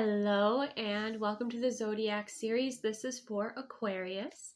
Hello and welcome to the Zodiac series. This is for Aquarius.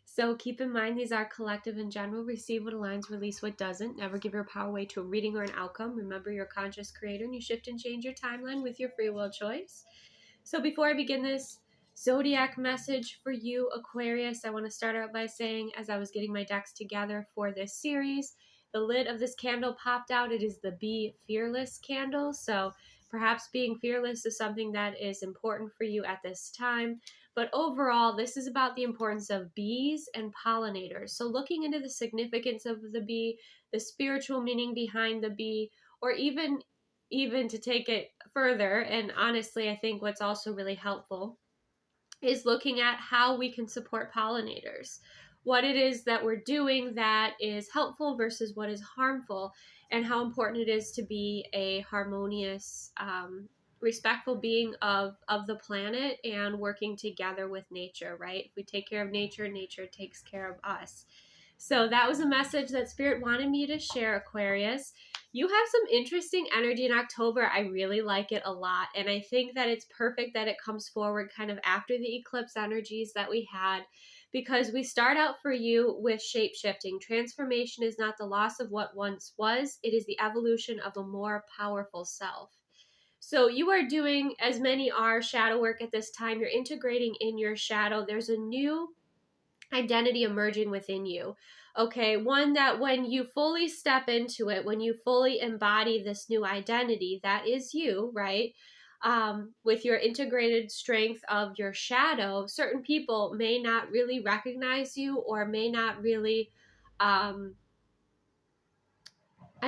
So keep in mind these are collective in general. Receive what aligns, release what doesn't. Never give your power away to a reading or an outcome. Remember you're a conscious creator and you shift and change your timeline with your free will choice. So before I begin this Zodiac message for you, Aquarius, I want to start out by saying as I was getting my decks together for this series, the lid of this candle popped out. It is the Be Fearless candle. So perhaps being fearless is something that is important for you at this time. But overall, this is about the importance of bees and pollinators. So looking into the significance of the bee, the spiritual meaning behind the bee, or even to take it further, and honestly, I think what's also really helpful is looking at how we can support pollinators, what it is that we're doing that is helpful versus what is harmful, and how important it is to be a harmonious, respectful being of the planet and working together with nature, right? If we take care of nature, nature takes care of us. So that was a message that Spirit wanted me to share, Aquarius. You have some interesting energy in October. I really like it a lot. And I think that it's perfect that it comes forward kind of after the eclipse energies that we had, because we start out for you with shape shifting. Transformation is not the loss of what once was, it is the evolution of a more powerful self. So you are doing, as many are, shadow work at this time. You're integrating in your shadow. There's a new identity emerging within you. Okay, one that when you fully step into it, when you fully embody this new identity, that is you, right? With your integrated strength of your shadow, certain people may not really recognize you or may not really, I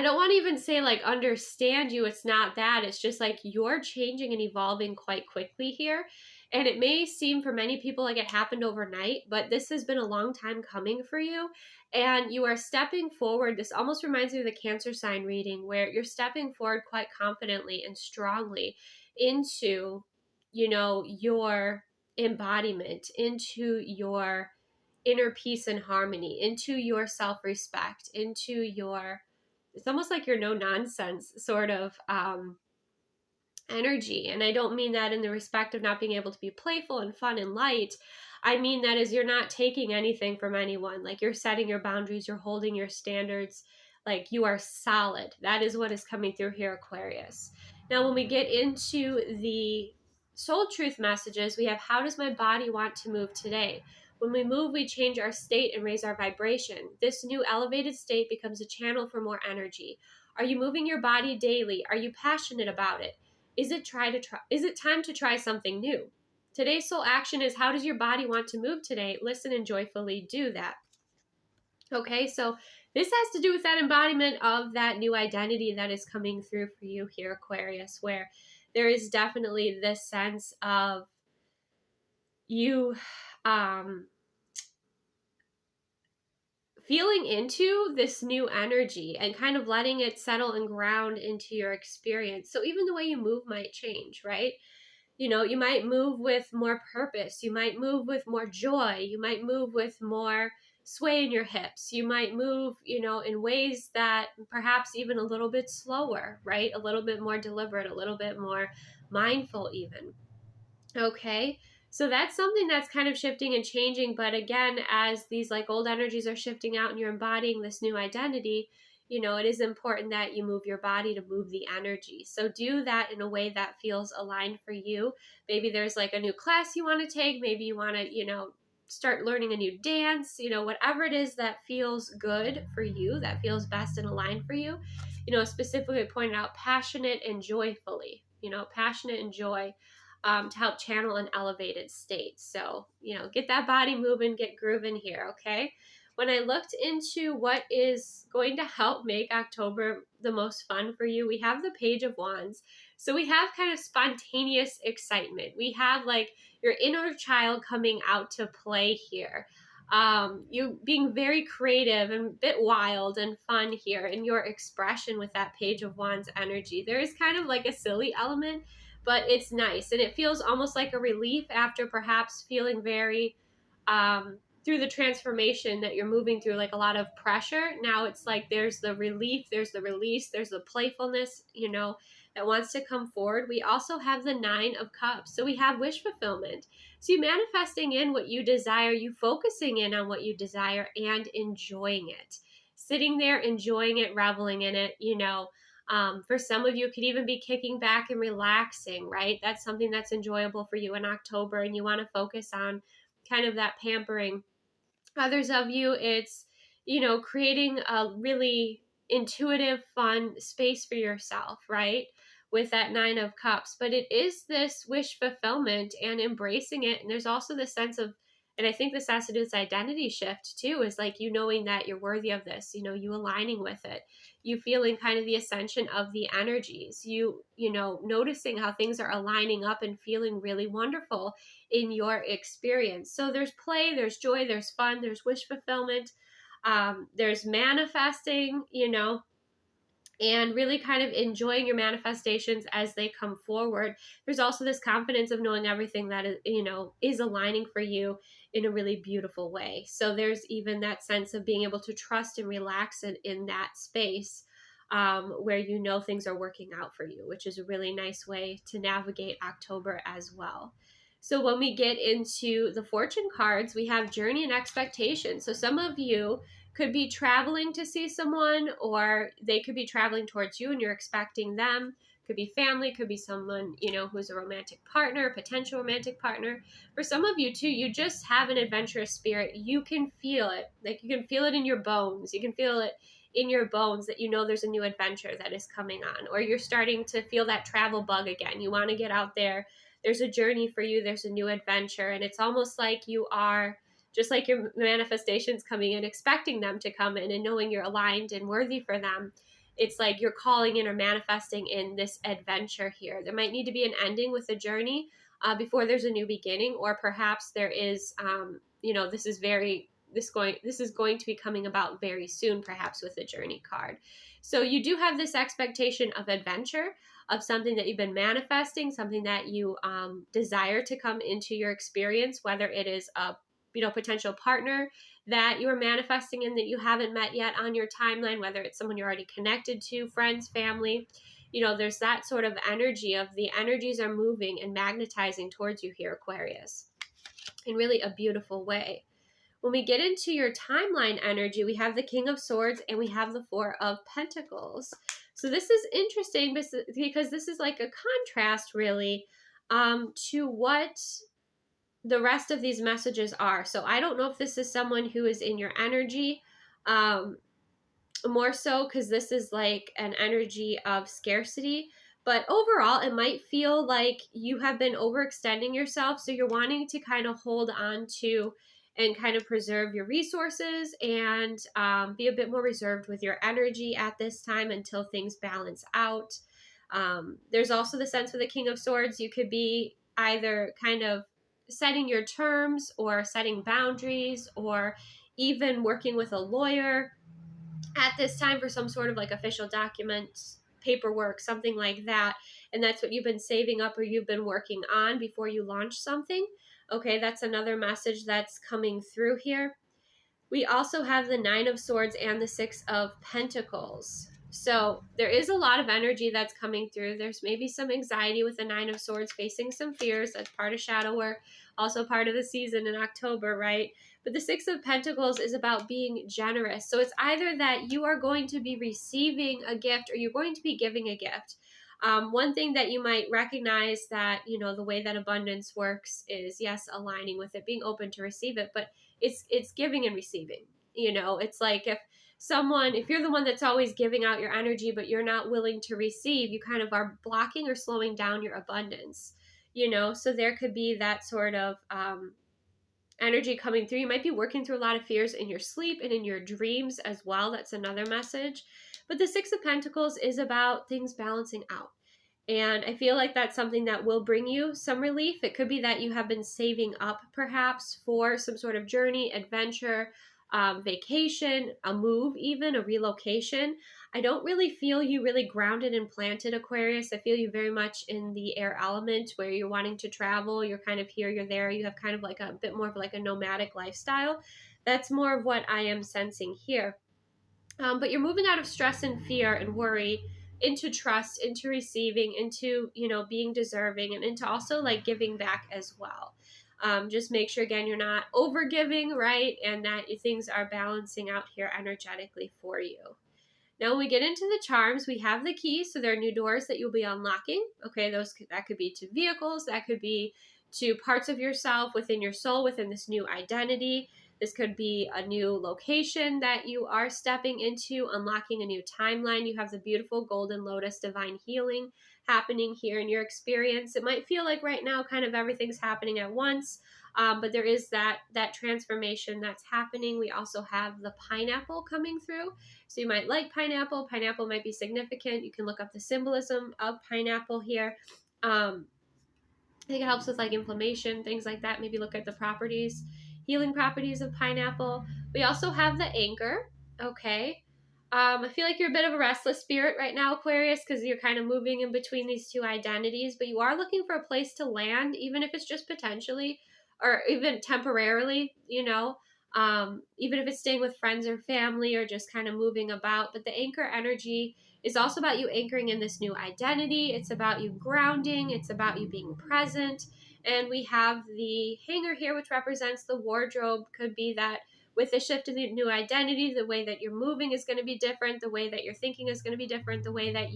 don't want to even say like understand you. It's not that. It's just like you're changing and evolving quite quickly here. And it may seem for many people like it happened overnight, but this has been a long time coming for you. And you are stepping forward. This almost reminds me of the Cancer sign reading where you're stepping forward quite confidently and strongly into, your embodiment, into your inner peace and harmony, into your self-respect, into your, it's almost like your no nonsense sort of energy. And I don't mean that in the respect of not being able to be playful and fun and light. I mean that as you're not taking anything from anyone. Like you're setting your boundaries, you're holding your standards, like you are solid. That is what is coming through here, Aquarius. Now, when we get into the soul truth messages, we have how does my body want to move today? When we move, we change our state and raise our vibration. This new elevated state becomes a channel for more energy. Are you moving your body daily? Are you passionate about it? Is it time to try something new? Today's soul action is how does your body want to move today? Listen and joyfully do that. Okay, so this has to do with that embodiment of that new identity that is coming through for you here, Aquarius, where there is definitely this sense of you feeling into this new energy and kind of letting it settle and ground into your experience. So even the way you move might change, right? You might move with more purpose. You might move with more joy. You might move with more sway in your hips. You might move, in ways that perhaps even a little bit slower, right? A little bit more deliberate, a little bit more mindful even. Okay. So that's something that's kind of shifting and changing. But again, as these like old energies are shifting out and you're embodying this new identity, it is important that you move your body to move the energy. So do that in a way that feels aligned for you. Maybe there's like a new class you want to take. Maybe you want to, start learning a new dance, whatever it is that feels good for you, that feels best and aligned for you, specifically pointed out passionate and joyfully, passionate and joy. To help channel an elevated state. So, get that body moving, get grooving here, okay? When I looked into what is going to help make October the most fun for you, we have the Page of Wands. So we have kind of spontaneous excitement. We have like your inner child coming out to play here. You being very creative and a bit wild and fun here in your expression with that Page of Wands energy. There is kind of like a silly element, but it's nice. And it feels almost like a relief after perhaps feeling very, through the transformation that you're moving through, like a lot of pressure. Now it's like there's the relief, there's the release, there's the playfulness, that wants to come forward. We also have the 9 of Cups. So we have wish fulfillment. So you manifesting in what you desire, you focusing in on what you desire and enjoying it. Sitting there, enjoying it, reveling in it, for some of you, it could even be kicking back and relaxing, right? That's something that's enjoyable for you in October, and you want to focus on kind of that pampering. Others of you, it's, creating a really intuitive, fun space for yourself, right? With that 9 of Cups. But it is this wish fulfillment and embracing it. And there's also this sense of, and I think this has to do with identity shift too, is like you knowing that you're worthy of this, you aligning with it, you feeling kind of the ascension of the energies, noticing how things are aligning up and feeling really wonderful in your experience. So there's play, there's joy, there's fun, there's wish fulfillment, there's manifesting, and really kind of enjoying your manifestations as they come forward. There's also this confidence of knowing everything that is aligning for you in a really beautiful way. So there's even that sense of being able to trust and relax in that space, where things are working out for you, which is a really nice way to navigate October as well. So when we get into the fortune cards, we have journey and expectation. So some of you could be traveling to see someone, or they could be traveling towards you and you're expecting them. Could be family, could be someone, who's a romantic partner, potential romantic partner. For some of you too, you just have an adventurous spirit. You can feel it. Like you can feel it in your bones. You can feel it in your bones that there's a new adventure that is coming on, or you're starting to feel that travel bug again. You want to get out there. There's a journey for you. There's a new adventure. And it's almost like you are, just like your manifestations coming in, expecting them to come in and knowing you're aligned and worthy for them. It's like you're calling in or manifesting in this adventure here. There might need to be an ending with the journey before there's a new beginning, or perhaps there is, this is going to be coming about very soon, perhaps with the journey card. So you do have this expectation of adventure, of something that you've been manifesting, something that you desire to come into your experience, whether it is a potential partner that you are manifesting in that you haven't met yet on your timeline, whether it's someone you're already connected to, friends, family. There's that sort of energy of the energies are moving and magnetizing towards you here, Aquarius, in really a beautiful way. When we get into your timeline energy, we have the King of Swords and we have the 4 of Pentacles. So this is interesting because this is like a contrast really to what the rest of these messages are. So I don't know if this is someone who is in your energy, more so because this is like an energy of scarcity. But overall, it might feel like you have been overextending yourself. So you're wanting to kind of hold on to and kind of preserve your resources and be a bit more reserved with your energy at this time until things balance out. There's also the sense with the King of Swords, you could be either kind of setting your terms or setting boundaries or even working with a lawyer at this time for some sort of like official documents, paperwork, something like that. And that's what you've been saving up or you've been working on before you launch something. Okay, that's another message that's coming through here. We also have the 9 of Swords and the 6 of Pentacles. So there is a lot of energy that's coming through. There's maybe some anxiety with the 9 of Swords, facing some fears. That's part of shadow work, also part of the season in October, right? But the 6 of Pentacles is about being generous. So it's either that you are going to be receiving a gift or you're going to be giving a gift. One thing that you might recognize that, the way that abundance works is, yes, aligning with it, being open to receive it, but it's giving and receiving. It's like if you're the one that's always giving out your energy, but you're not willing to receive, you kind of are blocking or slowing down your abundance, so there could be that sort of energy coming through. You might be working through a lot of fears in your sleep and in your dreams as well. That's another message. But the 6 of Pentacles is about things balancing out. And I feel like that's something that will bring you some relief. It could be that you have been saving up perhaps for some sort of journey, adventure, vacation, a move, even a relocation. I don't really feel you really grounded and planted, Aquarius. I feel you very much in the air element where you're wanting to travel. You're kind of here, you're there. You have kind of like a bit more of like a nomadic lifestyle. That's more of what I am sensing here. But you're moving out of stress and fear and worry into trust, into receiving, into, being deserving, and into also like giving back as well. Just make sure, again, you're not over giving, right? And that things are balancing out here energetically for you. Now, when we get into the charms, we have the keys. So there are new doors that you'll be unlocking. Okay, that could be to vehicles, that could be to parts of yourself within your soul, within this new identity. This could be a new location that you are stepping into, unlocking a new timeline. You have the beautiful golden lotus divine healing happening here in your experience. It might feel like right now kind of everything's happening at once, but there is that transformation that's happening. We also have the pineapple coming through. So you might like pineapple. Pineapple might be significant. You can look up the symbolism of pineapple here. I think it helps with like inflammation, things like that. Maybe look at the properties, healing properties of pineapple. We also have the anchor. Okay. I feel like you're a bit of a restless spirit right now, Aquarius, because you're kind of moving in between these two identities, but you are looking for a place to land, even if it's just potentially or even temporarily, even if it's staying with friends or family or just kind of moving about. But the anchor energy is also about you anchoring in this new identity. It's about you grounding. It's about you being present. And we have the hanger here, which represents the wardrobe. Could be that with the shift to the new identity, the way that you're moving is going to be different. The way that you're thinking is going to be different. The way that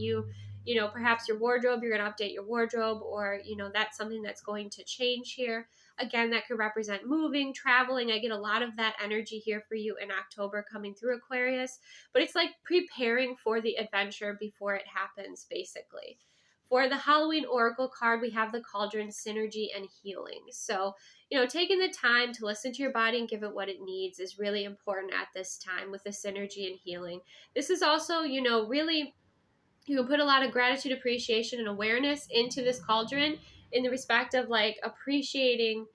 perhaps your wardrobe, you're going to update your wardrobe, or, that's something that's going to change here. Again, that could represent moving, traveling. I get a lot of that energy here for you in October coming through, Aquarius. But it's like preparing for the adventure before it happens, basically. For the Halloween Oracle card, we have the Cauldron, Synergy, and Healing. So, taking the time to listen to your body and give it what it needs is really important at this time with the synergy and healing. This is also, really, you can put a lot of gratitude, appreciation, and awareness into this cauldron in the respect of like appreciating,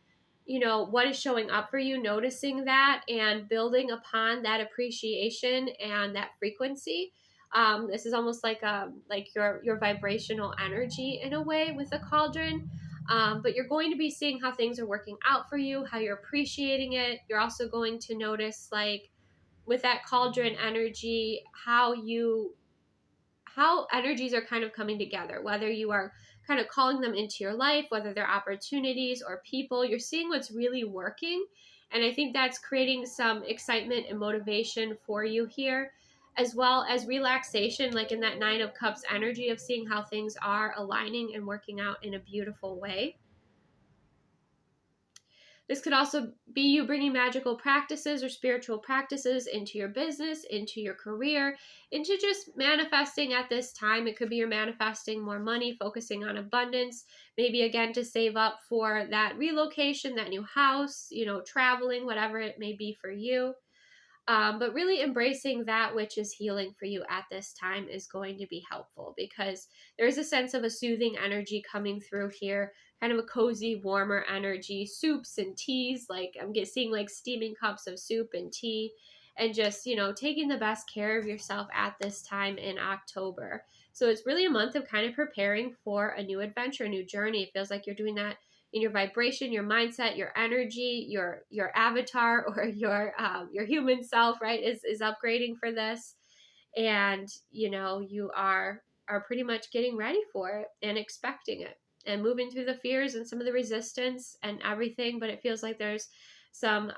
what is showing up for you, noticing that, and building upon that appreciation and that frequency. This is almost like your vibrational energy in a way with the cauldron. But you're going to be seeing how things are working out for you, how you're appreciating it. You're also going to notice, like, with that cauldron energy, how energies are kind of coming together, whether you are kind of calling them into your life, whether they're opportunities or people. You're seeing what's really working. And I think that's creating some excitement and motivation for you here, as well as relaxation, like in that Nine of Cups energy of seeing how things are aligning and working out in a beautiful way. This could also be you bringing magical practices or spiritual practices into your business, into your career, into just manifesting at this time. It could be you're manifesting more money, focusing on abundance, maybe again to save up for that relocation, that new house, traveling, whatever it may be for you. But really embracing that which is healing for you at this time is going to be helpful, because there's a sense of a soothing energy coming through here, kind of a cozy, warmer energy, soups and teas. Like I'm seeing like steaming cups of soup and tea, and just, taking the best care of yourself at this time in October. So it's really a month of kind of preparing for a new adventure, a new journey. It feels like you're doing that in your vibration, your mindset, your energy, your avatar, or your human self, right, is upgrading for this. And you are pretty much getting ready for it and expecting it and moving through the fears and some of the resistance and everything. But it feels like there's some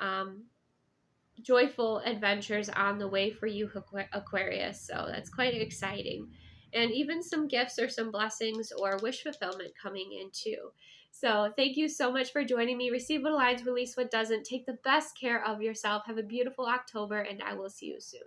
joyful adventures on the way for you, Aquarius. So that's quite exciting. And even some gifts or some blessings or wish fulfillment coming in too. So thank you so much for joining me. Receive what aligns, release what doesn't. Take the best care of yourself. Have a beautiful October, and I will see you soon.